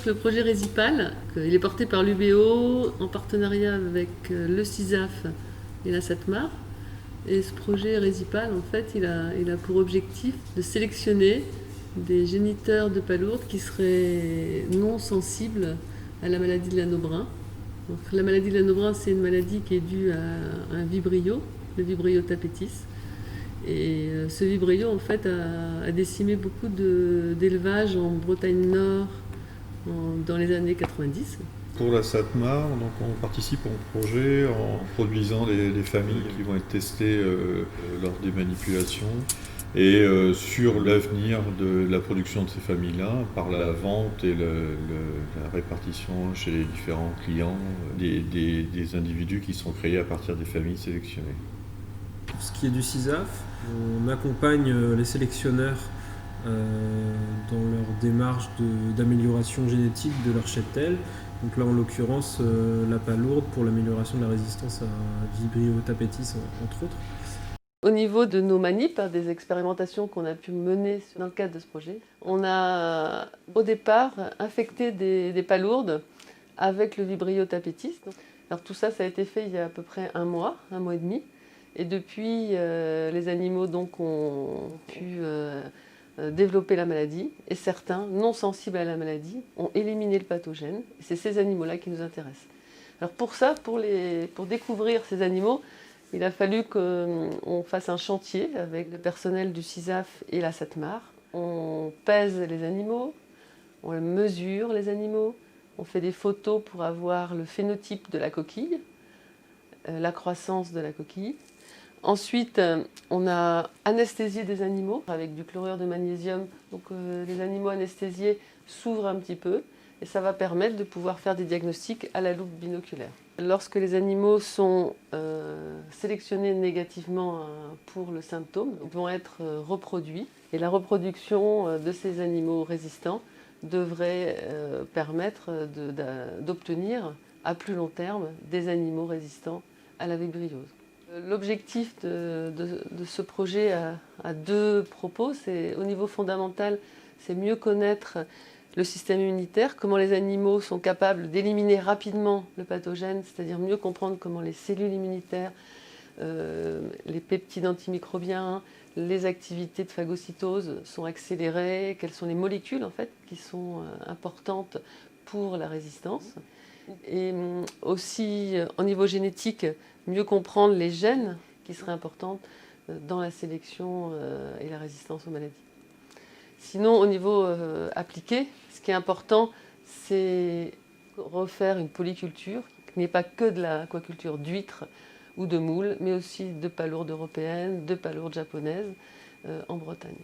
le projet Résipal. Il est porté par l'UBO en partenariat avec le CISAF et la SATMAR. Et ce projet Résipal, en fait, il a pour objectif de sélectionner des géniteurs de palourdes qui seraient non sensibles à la maladie de l'anneau brun. Donc, la maladie de l'anneau brun, c'est une maladie qui est due à un vibrio, le vibrio tapetis. Et ce vibrio, en fait, a décimé beaucoup d'élevages en Bretagne Nord dans les années 90. Pour la SATMAR, donc on participe au projet en produisant les familles qui vont être testées lors des manipulations et sur l'avenir de la production de ces familles-là par la vente et la répartition chez les différents clients des individus qui sont créés à partir des familles sélectionnées. Pour ce qui est du CISAF, on accompagne les sélectionneurs dans leur démarche d'amélioration génétique de leur cheptel. Donc là, en l'occurrence, la palourde pour l'amélioration de la résistance à Vibrio tapetis, entre autres. Au niveau de nos manips, des expérimentations qu'on a pu mener dans le cadre de ce projet, on a au départ infecté des palourdes avec le Vibrio tapetis. Alors tout ça, ça a été fait il y a à peu près un mois et demi. Et depuis, les animaux donc, ont pu développer la maladie, et certains, non sensibles à la maladie, ont éliminé le pathogène. Et c'est ces animaux-là qui nous intéressent. Alors pour ça, pour découvrir ces animaux, il a fallu qu'on fasse un chantier avec le personnel du CISAF et la SATMAR. On pèse les animaux, on mesure les animaux, on fait des photos pour avoir le phénotype de la coquille, la croissance de la coquille. Ensuite, on a anesthésié des animaux avec du chlorure de magnésium. Donc les animaux anesthésiés s'ouvrent un petit peu et ça va permettre de pouvoir faire des diagnostics à la loupe binoculaire. Lorsque les animaux sont sélectionnés négativement pour le symptôme, ils vont être reproduits. Et la reproduction de ces animaux résistants devrait permettre d'obtenir à plus long terme des animaux résistants à la vibriose. L'objectif de ce projet a deux propos. C'est, au niveau fondamental, c'est mieux connaître le système immunitaire, comment les animaux sont capables d'éliminer rapidement le pathogène, c'est-à-dire mieux comprendre comment les cellules immunitaires, les peptides antimicrobiens, les activités de phagocytose sont accélérées, quelles sont les molécules en fait qui sont importantes pour la résistance. Et aussi, au niveau génétique, mieux comprendre les gènes qui seraient importants dans la sélection et la résistance aux maladies. Sinon, au niveau appliqué, ce qui est important, c'est refaire une polyculture qui n'est pas que de l'aquaculture d'huîtres ou de moules, mais aussi de palourdes européennes, de palourdes japonaises en Bretagne.